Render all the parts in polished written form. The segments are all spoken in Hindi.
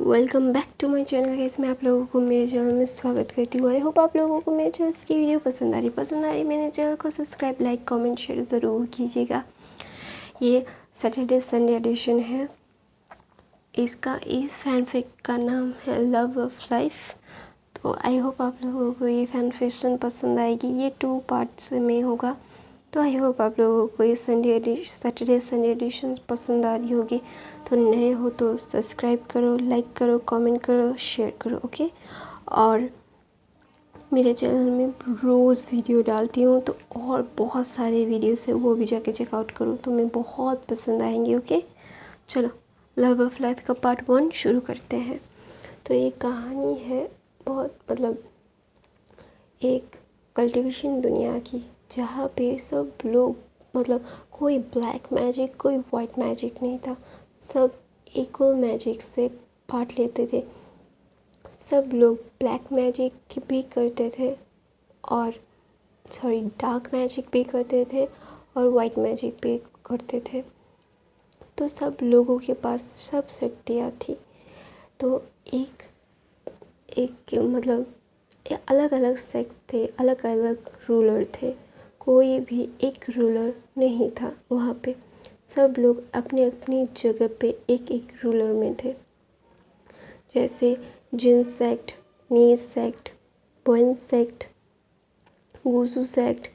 Welcome back to my channel guys. मैं आप लोगों को मेरे चैनल में स्वागत करती हूँ। आई होप आप लोगों को मेरे चैनल की वीडियो पसंद आ रही मेरे चैनल को सब्सक्राइब, लाइक, कमेंट, शेयर ज़रूर कीजिएगा। ये सैटरडे संडे एडिशन है। इस फैनफिक का नाम है लव ऑफ लाइफ। तो आई होप आप लोगों को ये फैन फिक्शन पसंद आएगी। ये 2 पार्ट्स में होगा। तो आई होप आप लोगों को ये सैटरडे संडे एडिशन पसंद आ रही होगी। तो नए हो तो सब्सक्राइब करो, लाइक करो, कमेंट करो, शेयर करो, ओके। और मेरे चैनल में रोज़ वीडियो डालती हूँ, तो और बहुत सारे वीडियोस है, वो भी जाके चेकआउट करो, तो मैं बहुत पसंद आएंगे, ओके। चलो, लव ऑफ लाइफ का पार्ट 1 शुरू करते हैं। तो ये कहानी है बहुत एक कल्टीवेशन दुनिया की, जहाँ पे सब लोग कोई ब्लैक मैजिक, कोई वाइट मैजिक नहीं था। सब इक्वल मैजिक से पार्ट लेते थे। सब लोग ब्लैक मैजिक भी करते थे और डार्क मैजिक भी करते थे और वाइट मैजिक भी करते थे। तो सब लोगों के पास सब शक्तियाँ थी। तो एक अलग अलग सेक्ट थे, अलग अलग रूलर थे। कोई भी एक रूलर नहीं था वहाँ पे। सब लोग अपनी अपनी जगह पे एक एक रूलर में थे। जैसे जिन सेक्ट, नी सेक्ट, बॉइन सेक्ट, गूसू सेक्ट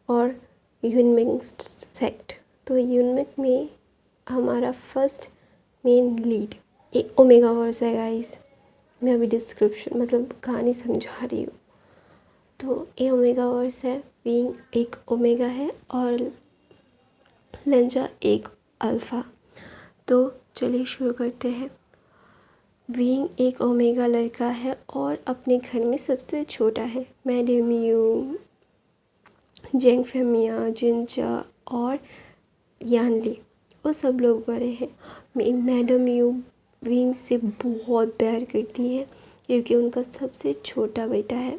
और यूनमिंग सेक्ट। तो यूनमिंग में हमारा फर्स्ट मेन लीड एक ओमेगा वर्स है गाइस। मैं अभी डिस्क्रिप्शन कहानी समझा रही हूँ। तो ए ओमेगा वर्स है, बीइंग एक ओमेगा है और लेंजा एक अल्फ़ा। तो चलिए शुरू करते हैं। बीइंग एक ओमेगा लड़का है और अपने घर में सबसे छोटा है। मैडम यू, जेंग फेमिया, जिनचा और यानली, वो सब लोग बड़े हैं। मैडम यू विंग से बहुत प्यार करती है क्योंकि उनका सबसे छोटा बेटा है।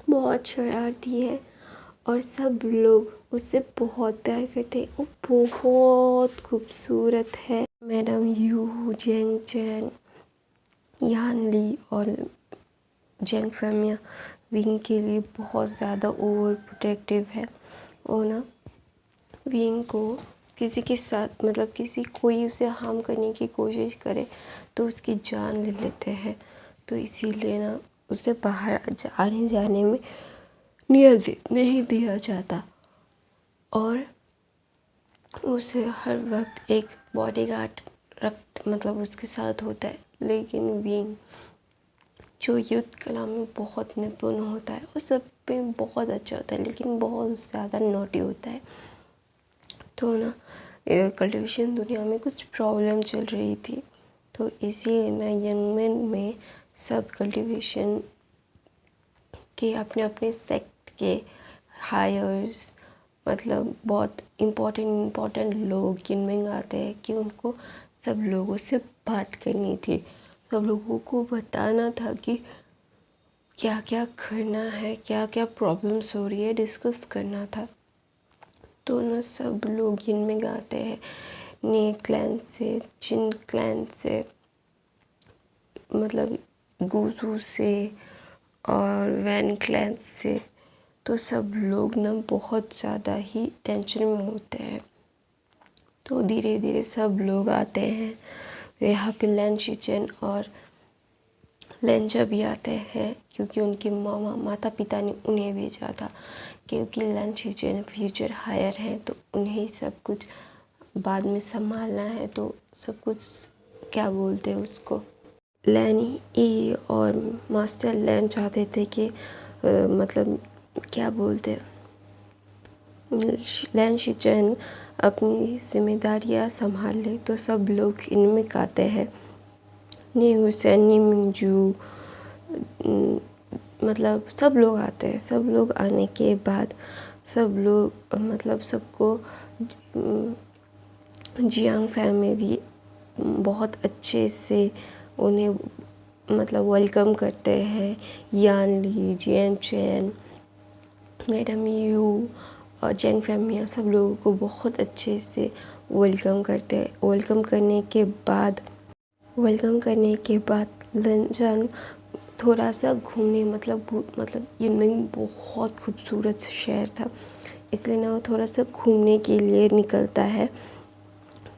बहुत शरारती है और सब लोग उससे बहुत प्यार करते हैं। वो बहुत खूबसूरत है। मैडम यू, जेंग चैन, यानली और जेंग फेमिया विंग के लिए बहुत ज़्यादा ओवर प्रोटेक्टिव है। वो ना विंग को किसी के साथ कोई उसे हार्म करने की कोशिश करे तो उसकी जान ले लेते हैं। तो इसीलिए ना उसे बाहर आने जाने में नियत नहीं दिया जाता और उसे हर वक्त एक बॉडीगार्ड उसके साथ होता है। लेकिन विंग जो युद्ध कला में बहुत निपुण होता है, वो सब पे बहुत अच्छा होता है, लेकिन बहुत ज़्यादा नॉटी होता है। तो ना कल्टीवेशन दुनिया में कुछ प्रॉब्लम चल रही थी। तो इसीलिए ना यंगमैन में सब कल्टीवेशन के अपने अपने सेक्ट के हायर्स बहुत इम्पोर्टेंट लोग यंगमैन आते हैं कि उनको सब लोगों से बात करनी थी। सब लोगों को बताना था कि क्या क्या करना है, क्या क्या प्रॉब्लम्स हो रही है, डिस्कस करना था। तो ना सब लोग यंगमैन आते हैं, ने क्लैन से, जिन क्लैन से, गूजू से और वैन क्लैन से। तो सब लोग ना बहुत ज़्यादा ही टेंशन में होते हैं। तो धीरे धीरे सब लोग आते हैं। यहाँ पे लैन शिचेन और लेंजा भी आते हैं क्योंकि उनके माता पिता ने उन्हें भेजा था। क्योंकि लैन शिचेन फ्यूचर हायर हैं, तो उन्हें सब कुछ बाद में संभालना है। तो सब कुछ क्या बोलते हैं उसको, लैन ई और मास्टर लैन चाहते थे कि क्या बोलते हैं, लैन शिचेन अपनी जिम्मेदारियां संभाल ले। तो सब लोग इनमें आते हैं। नी हुसैन, नी मिंजू, सब लोग आते हैं। सब लोग आने के बाद सब लोग सबको जियांग फैमिली बहुत अच्छे से उन्हें वेलकम करते हैं। यान ली, जियन चैन, मैडम यू और जेंग फैमिया सब लोगों को बहुत अच्छे से वेलकम करते हैं। वेलकम करने के बाद वेलकम करने के बाद लंजन थोड़ा सा घूमने मतलब यूनिंग बहुत खूबसूरत शहर था, इसलिए ना वो थोड़ा सा घूमने के लिए निकलता है।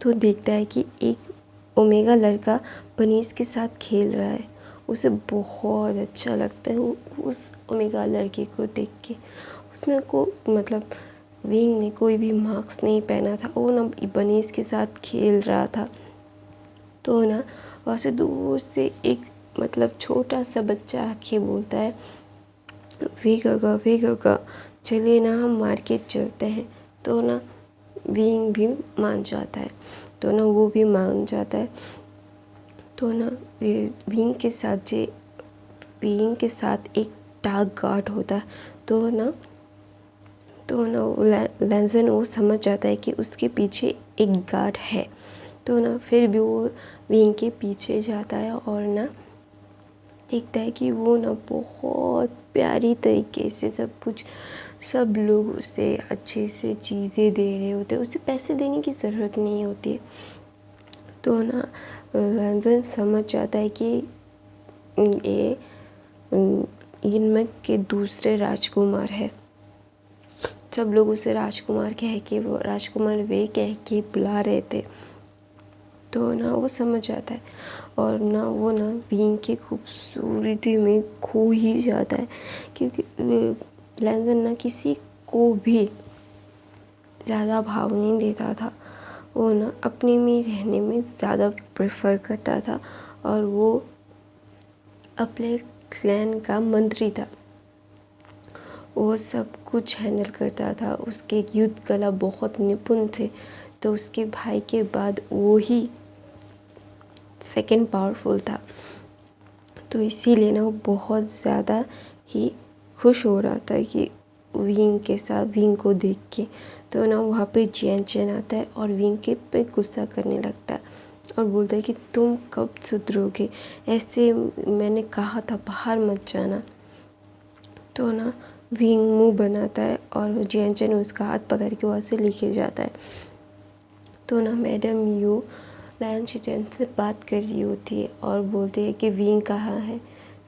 तो देखता है कि एक ओमेगा लड़का बनीस के साथ खेल रहा है। उसे बहुत अच्छा लगता है उस ओमेगा लड़के को देख के। उसने को मतलब विंग ने कोई भी मार्क्स नहीं पहना था, वो ना बनीस के साथ खेल रहा था। तो ना वहाँ से दूर से एक मतलब छोटा सा बच्चा आके बोलता है, वे गगा चलिए ना हम मार्केट चलते हैं। तो ना विंग भी मान जाता है, तो ना वो भी मान जाता है। तो ना विंग के साथ एक डार्क गार्ड होता है। तो ना लैंसन वो समझ जाता है कि उसके पीछे एक गार्ड है। तो ना फिर भी वो विंग के पीछे जाता है और ना देखता है कि वो ना बहुत प्यारी तरीके से सब लोग उसे अच्छे से चीज़ें दे रहे होते हैं, उसे पैसे देने की ज़रूरत नहीं होती। तो ना लैंसन समझ जाता है कि ये इनमें के दूसरे राजकुमार है। सब लोग उसे राजकुमार कह के बुला रहे थे। तो ना वो समझ जाता है और ना वो ना विंग की खूबसूरती में खो ही जाता है, क्योंकि लैंसन ना किसी को भी ज़्यादा भाव नहीं देता था। वो ना अपने में रहने में ज़्यादा प्रेफर करता था और वो अपने क्लैन का मंत्री था। वो सब कुछ हैंडल करता था। उसके युद्ध कला बहुत निपुण थे, तो उसके भाई के बाद वो ही सेकंड पावरफुल था। तो इसीलिए ना वो बहुत ज़्यादा ही खुश हो रहा था कि विंग को देख के। तो ना वहाँ पे चैन आता है और विंग के पे गुस्सा करने लगता है और बोलता है कि तुम कब सुधरोगे, ऐसे मैंने कहा था बाहर मत जाना। तो ना विंग मुंह बनाता है और चैन उसका हाथ पकड़ के वहाँ से लेके जाता है। तो ना मैडम यू लायन शिचेन से बात कर रही होती है और बोलती है कि विंग कहाँ है।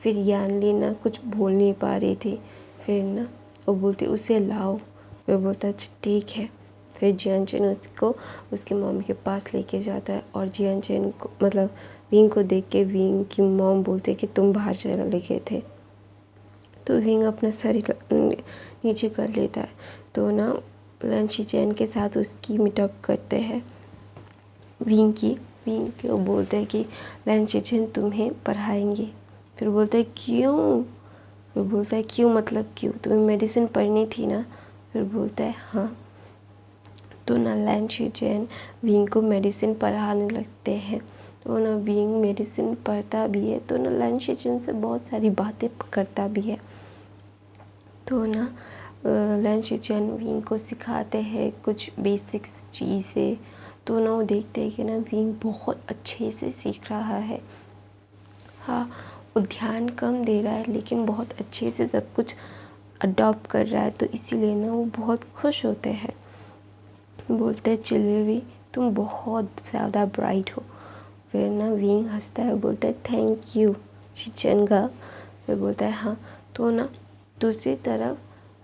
फिर यानली ना कुछ बोल नहीं पा रही थी। फिर ना वो बोलती उसे लाओ। वह बोलता अच्छा ठीक है। फिर जियानचेन उसको उसकी मॉम के पास लेके जाता है और जियानचेन को मतलब विंग को देख के विंग की मॉम बोलती है कि तुम बाहर चले गए थे। तो विंग अपना सर नीचे कर लेता है। तो ना लन शिचेन के साथ उसकी मीटअप करते हैं। विंग को बोलते हैं कि लन शिचेन तुम्हें पढ़ाएंगे। फिर बोलता है क्यों। फिर बोलता है क्यों मतलब क्यों, तुम्हें मेडिसिन पढ़नी थी ना। फिर बोलता है हाँ। तो ना लन शिचेन विंग को मेडिसिन पढ़ाने लगते हैं। तो ना विंग मेडिसिन पढ़ता भी है, तो ना लन शिचेन से बहुत सारी बातें करता भी है। तो ना लन शिचेन विंग को सिखाते हैं कुछ बेसिक्स चीज़ें। तो ना वो देखते हैं कि ना विंग बहुत अच्छे से सीख रहा है। हाँ, वो ध्यान कम दे रहा है लेकिन बहुत अच्छे से सब कुछ अडॉप्ट कर रहा है, तो इसीलिए ना वो बहुत खुश होते हैं। बोलते हैं चिल्लेवी तुम बहुत ज़्यादा ब्राइट हो। फिर ना विंग हंसता है, बोलता है थैंक यू शिचेनगा। फिर बोलता है हाँ। तो ना दूसरी तरफ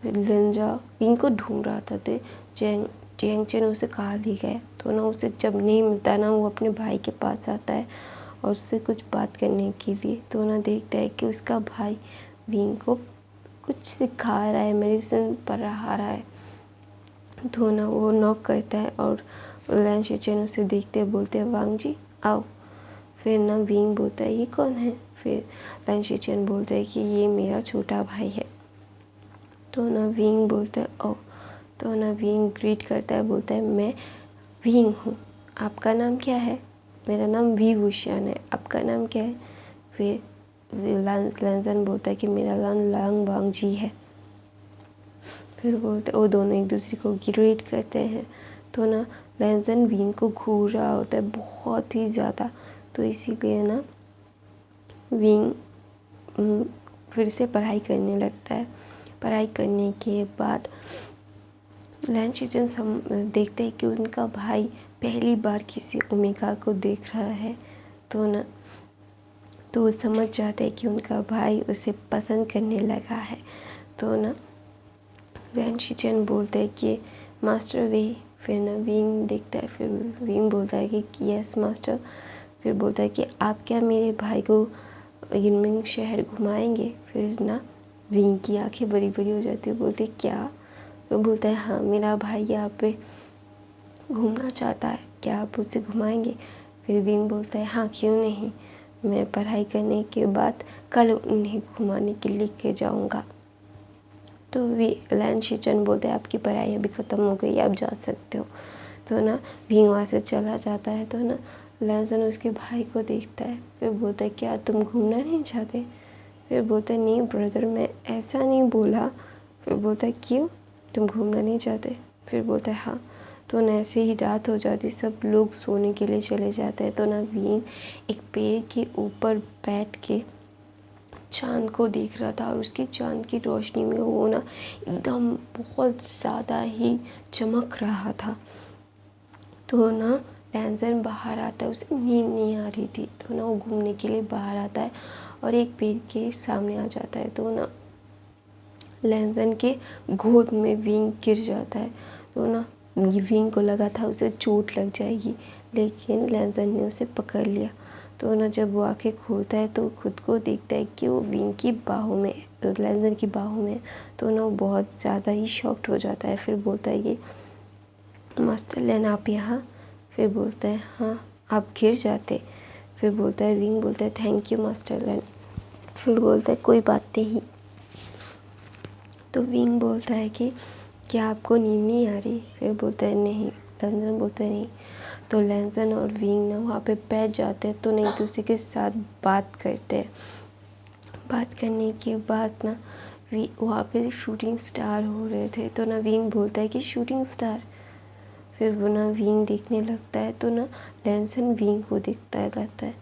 लिंजा विंग को ढूंढ रहा था, तो जियांगचेन उसे कहा ले गया। तो ना उसे जब नहीं मिलता ना वो अपने भाई के पास आता है और उससे कुछ बात करने के लिए। तो ना देखता है कि उसका भाई विंग को कुछ सिखा रहा है, मेडिसिन पढ़ा रहा है। तो ना वो नॉक करता है और लन शिचेन उसे देखते हैं, बोलते हैं वांग जी आओ। फिर ना विंग बोलता है ये कौन है। फिर लन शिचेन बोलता है कि ये मेरा छोटा भाई है। तो ना विंग बोलता है ओ। तो ना विंग ग्रीट करता है, बोलता है मैं विंग हूँ, आपका नाम क्या है। मेरा नाम वी वुशियान है, आपका नाम क्या है। फिर लैंसन बोलता है कि मेरा नाम लांग वांग जी है। फिर बोलते वो दोनों एक दूसरे को ग्रीट करते हैं। तो ना लैंसन विंग को घूर रहा होता है बहुत ही ज़्यादा, तो इसीलिए ना विंग फिर से पढ़ाई करने लगता है। पढ़ाई करने के बाद लन शिचेन देखते हैं कि उनका भाई पहली बार किसी ओमेगा को देख रहा है। तो ना तो वो समझ जाते हैं कि उनका भाई उसे पसंद करने लगा है। तो ना वैन शिचन बोलते हैं कि मास्टर वे। फिर ना विंग देखता है, फिर विंग बोलता है कि यस मास्टर। फिर बोलता है कि आप क्या मेरे भाई को यिनमिंग शहर घुमाएंगे। फिर ना विंग की आंखें बड़ी बड़ी हो जाती है, बोलती क्या। वो बोलता है हाँ, मेरा भाई यहाँ पे घूमना चाहता है, क्या आप उसे घुमाएंगे। फिर विंग बोलता है हाँ क्यों नहीं, मैं पढ़ाई करने के बाद कल उन्हें घुमाने के लिए लेके जाऊँगा। तो वे लैन शिचन बोलते हैं आपकी पढ़ाई अभी ख़त्म हो गई, आप जा सकते हो। तो ना विंग वहाँ से चला जाता है। तो ना लैंसन उसके भाई को देखता है, फिर बोलता है क्या तुम घूमना नहीं चाहते। फिर बोलता है नहीं ब्रदर, मैं ऐसा नहीं बोला। फिर बोलता है क्यों, तुम घूमना नहीं चाहते। फिर बोलता है हाँ। तो ना ऐसे ही रात हो जाती, सब लोग सोने के लिए चले जाते हैं। तो ना विंग एक पेड़ के ऊपर बैठ के चाँद को देख रहा था, और उसकी चाँद की रोशनी में वो ना एकदम बहुत ज़्यादा ही चमक रहा था। तो ना लैंसन बाहर आता है, उसे नींद नहीं आ रही थी। तो ना वो घूमने के लिए बाहर आता है और एक पेड़ के सामने आ जाता है। तो ना लैंसन के गोद में विंग गिर जाता है। तो ना विंग को लगा था उसे चोट लग जाएगी, लेकिन लैंसन ने उसे पकड़ लिया। तो ना जब वो आंखें खोलता है तो खुद को देखता है कि वो विंग की बाहों में, लैंसन की बाहों में। तो ना वो बहुत ज़्यादा ही शॉक्ड हो जाता है। फिर बोलता है कि मास्टर लैन आप यहाँ। फिर बोलता है हाँ, आप गिर जाते। फिर बोलता है विंग बोलता है थैंक यू मास्टर लैन। फिर बोलता है कोई बात नहीं। तो विंग बोलता है कि क्या आपको नींद नहीं आ रही। फिर बोलता है नहीं। लैंसन बोलता है नहीं। तो लैंसन और विंग ना वहाँ पे बैठ जाते हैं। तो ना एक दूसरे के साथ बात करते हैं। बात करने के बाद ना वहाँ पे शूटिंग स्टार हो रहे थे। तो ना विंग बोलता है कि शूटिंग स्टार। फिर वो ना विंग देखने लगता है। तो ना लैंसन विंग को देखता रहता है।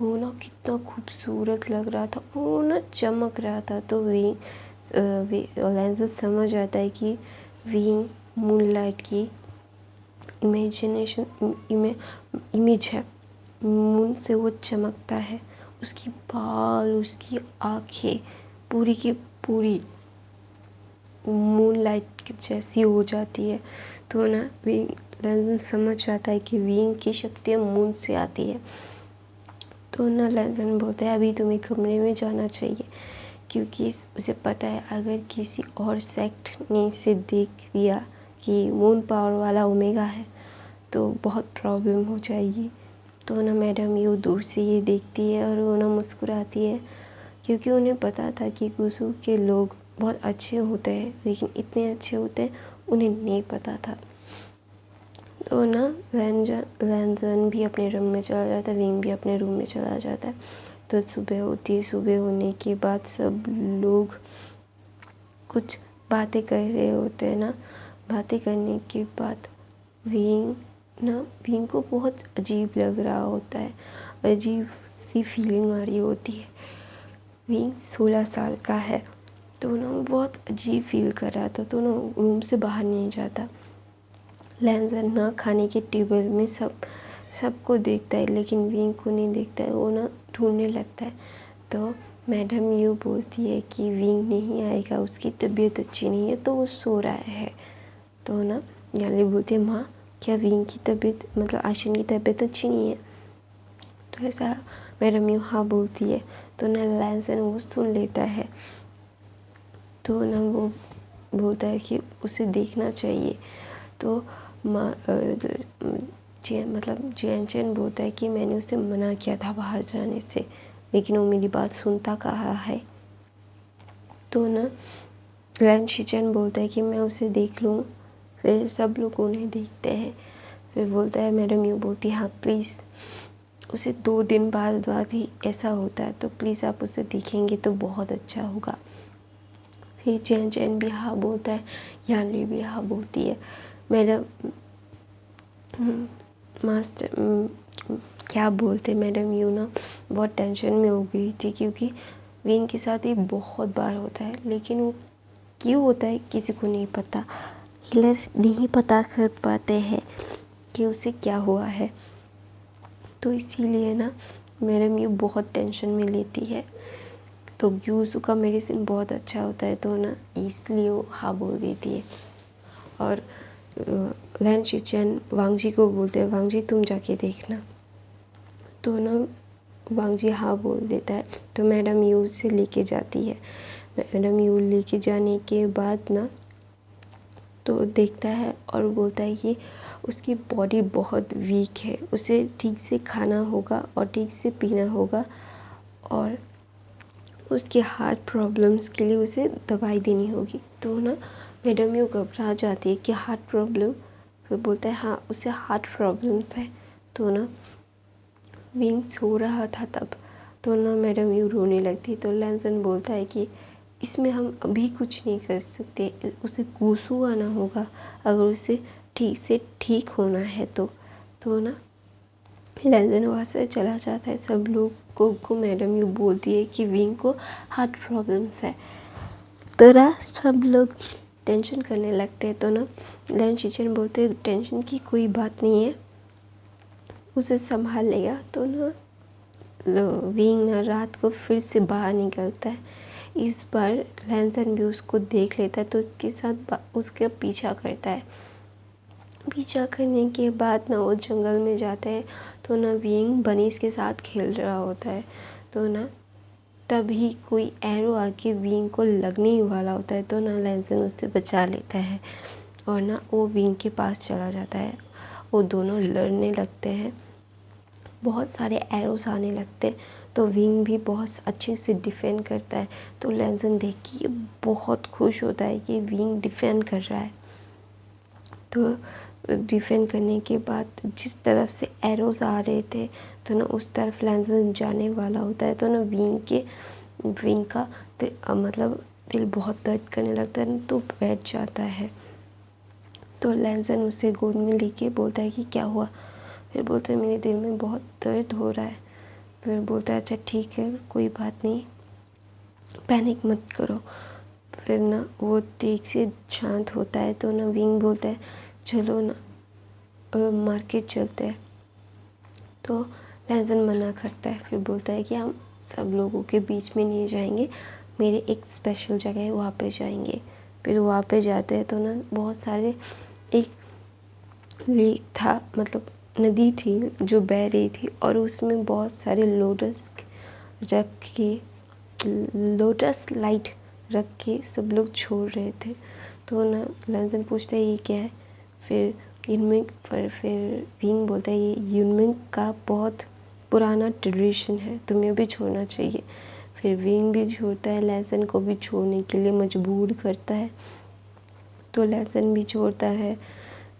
वो ना कितना खूबसूरत लग रहा था, वो ना चमक रहा था। तो विंग लैंसन समझ आता है कि विंग मूनलाइट की इमेज है। मून से वो चमकता है, उसकी बाल, उसकी आँखें पूरी की पूरी मूनलाइट जैसी हो जाती है। तो ना विंग लैंसन समझ जाता है कि विंग की शक्तियाँ मून से आती है। तो ना लैंसन बोलता है अभी तुम्हें कमरे में जाना चाहिए, क्योंकि उसे पता है अगर किसी और सेक्ट ने इसे देख लिया कि मून पावर वाला ओमेगा है तो बहुत प्रॉब्लम हो जाएगी। तो ना मैडम यू दूर से ये देखती है और वो ना मुस्कुराती है, क्योंकि उन्हें पता था कि गुसू के लोग बहुत अच्छे होते हैं, लेकिन इतने अच्छे होते हैं उन्हें नहीं पता था। तो ना लैंसन भी अपने रूम में चला जाता है, विंग भी अपने रूम में चला जाता है। तो सुबह होती है। सुबह होने के बाद सब लोग कुछ बातें कर रहे होते हैं ना। बातें करने के बाद विंग को बहुत अजीब लग रहा होता है, अजीब सी फीलिंग आ रही होती है। विंग 16 साल का है। तो ना वो बहुत अजीब फील कर रहा था। तो ना रूम से बाहर नहीं जाता। लैंसन ना खाने के टेबल में सबको देखता है, लेकिन विंग को नहीं देखता है। वो ना ढूंढने लगता है। तो मैडम यू बोलती है कि विंग नहीं आएगा, उसकी तबीयत अच्छी नहीं है, तो वो सो रहा है। तो ना याली बोलती है माँ, क्या विंग की तबीयत मतलब आशन की तबीयत अच्छी नहीं है। तो ऐसा मैडम यू हाँ बोलती है। तो ना लैंसन वो सुन लेता है। तो ना वो बोलता है कि उसे देखना चाहिए। तो जियानचेन बोलता है कि मैंने उसे मना किया था बाहर जाने से, लेकिन वो मेरी बात सुनता कहाँ है। तो ना लैन शिचन बोलता है कि मैं उसे देख लूँ। फिर सब लोग उन्हें देखते हैं। फिर बोलता है मैडम यू बोलती है हाँ प्लीज़, उसे 2 दिन बाद ही ऐसा होता है, तो प्लीज़ आप उसे देखेंगे तो बहुत अच्छा होगा। फिर चैन भी हाँ बोलता है, यानली भी हाँ बोलती है। मैडम मास्टर क्या बोलते मैडम यू ना बहुत टेंशन में हो गई थी, क्योंकि विंग के साथ ये बहुत बार होता है, लेकिन वो क्यों होता है किसी को नहीं पता। हीलर नहीं पता कर पाते हैं कि उसे क्या हुआ है। तो इसीलिए ना मैडम यू बहुत टेंशन में लेती है, तो ग्यूसू का मेडिसिन बहुत अच्छा होता है, तो ना इसलिए वो हाँ बोल देती है। और लैन शिचेन वांगजी को बोलते हैं, वांगजी तुम जाके देखना। तो ना वांगजी हाँ बोल देता है, तो मैडम यू से लेके जाती है। मैडम यू लेके जाने के बाद ना तो देखता है और बोलता है कि उसकी बॉडी बहुत वीक है, उसे ठीक से खाना होगा और ठीक से पीना होगा, और उसके हार्ट प्रॉब्लम्स के लिए उसे दवाई देनी होगी। तो ना मैडम यू घबरा जाती है कि हार्ट प्रॉब्लम, फिर बोलता है हाँ उसे हार्ट प्रॉब्लम्स है। तो ना विंग सो रहा था तब, तो ना मैडम यू रोने लगती। तो लैंसन बोलता है कि इसमें हम अभी कुछ नहीं कर सकते, उसे गूसू आना होगा अगर उसे ठीक से ठीक होना है तो ना लैंसन वहाँ से चला जाता है। सब लोग को मैडम यू बोलती है कि विंग को हार्ट प्रॉब्लम्स है। तो ना सब लोग टेंशन करने लगते हैं। तो ना लैन शिचेन बोलते हैं टेंशन की कोई बात नहीं है, उसे संभाल लेगा। तो ना विंग ना रात को फिर से बाहर निकलता है। इस बार लैंसन भी उसको देख लेता है, तो उसके साथ उसका पीछा करता है। पीछा करने के बाद ना वो जंगल में जाता है। तो ना विंग बनीज के साथ खेल रहा होता है। तो ना तभी कोई एरो आके विंग को लगने ही वाला होता है। तो ना लैंसन उससे बचा लेता है और ना वो विंग के पास चला जाता है। वो दोनों लड़ने लगते हैं, बहुत सारे एरोस आने लगते हैं। तो विंग भी बहुत अच्छे से डिफेंड करता है। तो लैंसन देख के बहुत खुश होता है कि विंग डिफेंड कर रहा है। तो डिफेंड करने के बाद जिस तरफ से एरोस आ रहे थे, तो ना उस तरफ लैंसन जाने वाला होता है। तो ना विंग का मतलब दिल बहुत दर्द करने लगता है, तो बैठ जाता है। तो लैंसन उसे गोद में लेके बोलता है कि क्या हुआ। फिर बोलता है मेरे दिल में बहुत दर्द हो रहा है। फिर बोलता है अच्छा ठीक है कोई बात नहीं, पैनिक मत करो। फिर ना वो तेज से शांत होता है। तो ना विंग बोलता है चलो ना मार्केट चलते हैं। तो लैंसन मना करता है, फिर बोलता है कि हम सब लोगों के बीच में नहीं जाएंगे, मेरे एक स्पेशल जगह है वहाँ पे जाएंगे। फिर वहाँ पे जाते हैं। तो ना बहुत सारे एक लेक था, मतलब नदी थी जो बह रही थी, और उसमें बहुत सारे लोटस लाइट रख के सब लोग छोड़ रहे थे। तो ना लैंसन पूछता है ये क्या है। फिर विंग बोलता है ये यूनमिंग का बहुत पुराना ट्रेडिशन है, तुम्हें भी छोड़ना चाहिए। फिर विंग भी छोड़ता है, लैंसन को भी छोड़ने के लिए मजबूर करता है। तो लैंसन भी छोड़ता है।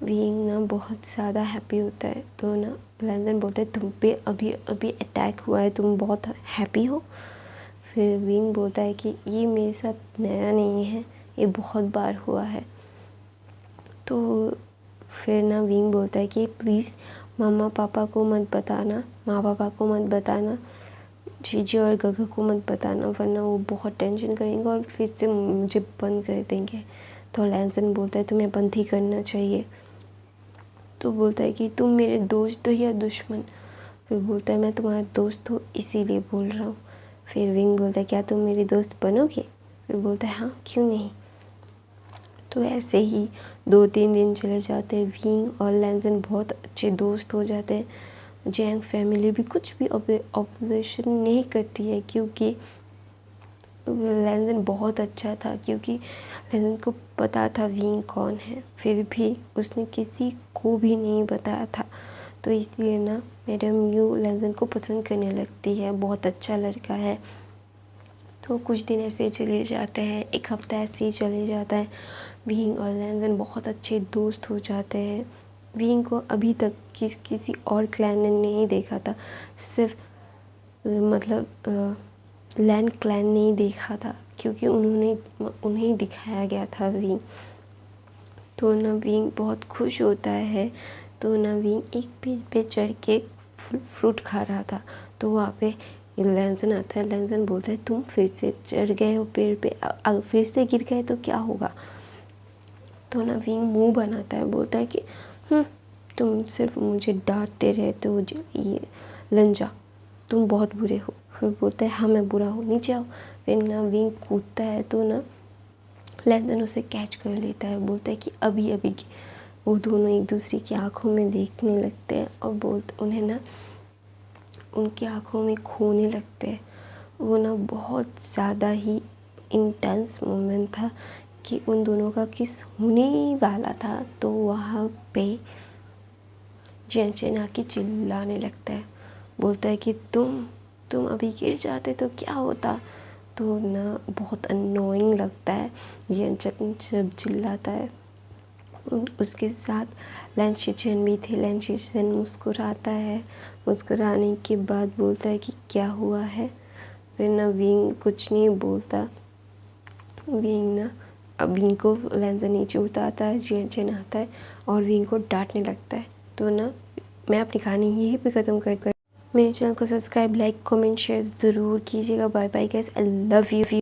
विंग ना बहुत ज़्यादा हैप्पी होता है। तो ना लैंसन बोलता है तुम पे अभी अभी अटैक हुआ है, तुम बहुत हैप्पी हो। फिर विंग बोलता है कि ये मेरे साथ नया नहीं है, ये बहुत बार हुआ है। तो फिर ना विंग बोलता है कि प्लीज़ माँ पापा को मत बताना, जीजी और गगा को मत बताना, वरना वो बहुत टेंशन करेंगे और फिर से मुझे बंद कर देंगे। तो लैंसन बोलता है तुम्हें बंद ही करना चाहिए। तो बोलता है कि तुम मेरे दोस्त हो या दुश्मन। फिर बोलता है मैं तुम्हारा दोस्त हूँ इसीलिए बोल रहा हूँ। फिर विंग बोलता है क्या तुम मेरे दोस्त बनोगे। फिर बोलता है हाँ क्यों नहीं। तो ऐसे ही 2-3 दिन चले जाते हैं। विंग और लैंसन बहुत अच्छे दोस्त हो जाते हैं। जैंग फैमिली भी कुछ भी ऑब्जर्वेशन नहीं करती है, क्योंकि लैंसन बहुत अच्छा था, क्योंकि लैंसन को पता था विंग कौन है, फिर भी उसने किसी को भी नहीं बताया था। तो इसलिए ना मैडम यू लैंसन को पसंद करने लगती है, बहुत अच्छा लड़का है। तो कुछ दिन ऐसे चले जाते हैं, एक हफ्ता ऐसे ही चले जाता है। विंग और लैंसन बहुत अच्छे दोस्त हो जाते हैं। विंग को अभी तक किसी और क्लैन ने नहीं देखा था, सिर्फ मतलब लैन क्लैन नहीं देखा था, क्योंकि उन्हें दिखाया गया था विंग। तो ना विंग बहुत खुश होता है। तो ना विंग एक पेड़ पे चढ़ के फ्रूट खा रहा था। तो वहाँ पे लैंसन आता है। लैंसन बोलता है तुम फिर से चढ़ गए हो पेड़ पे, अगर फिर से गिर गए तो क्या होगा। तो ना विंग मुंह बनाता है, बोलता है कि तुम सिर्फ मुझे डांटते रहते हो ये लंजा, तुम बहुत बुरे हो। फिर बोलता है हाँ मैं बुरा हूँ, नीचे आओ। फिर ना विंग कूदता है तो ना लैंसन उसे कैच कर लेता है। बोलता है कि अभी अभी की वो दोनों एक दूसरे की आंखों में देखने लगते हैं और उन्हें ना उनकी आंखों में खोने लगते हैं। वो ना बहुत ज़्यादा ही इंटेंस मोमेंट था कि उन दोनों का किस होने ही वाला था। तो वहाँ पे जियान चेन आके चिल्लाने लगता है, बोलता है कि तुम अभी गिर जाते तो क्या होता। तो ना बहुत अननोइंग लगता है जियान चेन जब चिल्लाता है। उसके साथ लैन शिचेन भी थे। लैन शिचेन मुस्कुराता है, मुस्कुराने के बाद बोलता है कि क्या हुआ है। फिर ना विंग कुछ नहीं बोलता। विंग को लैंसन नीचे उतारता है, जियान चेन आता है और विंग को डांटने लगता है। तो ना मैं अपनी कहानी यहीं पे ख़त्म कर मेरे चैनल को सब्सक्राइब, लाइक, कमेंट, शेयर ज़रूर कीजिएगा। Bye bye guys, I love you.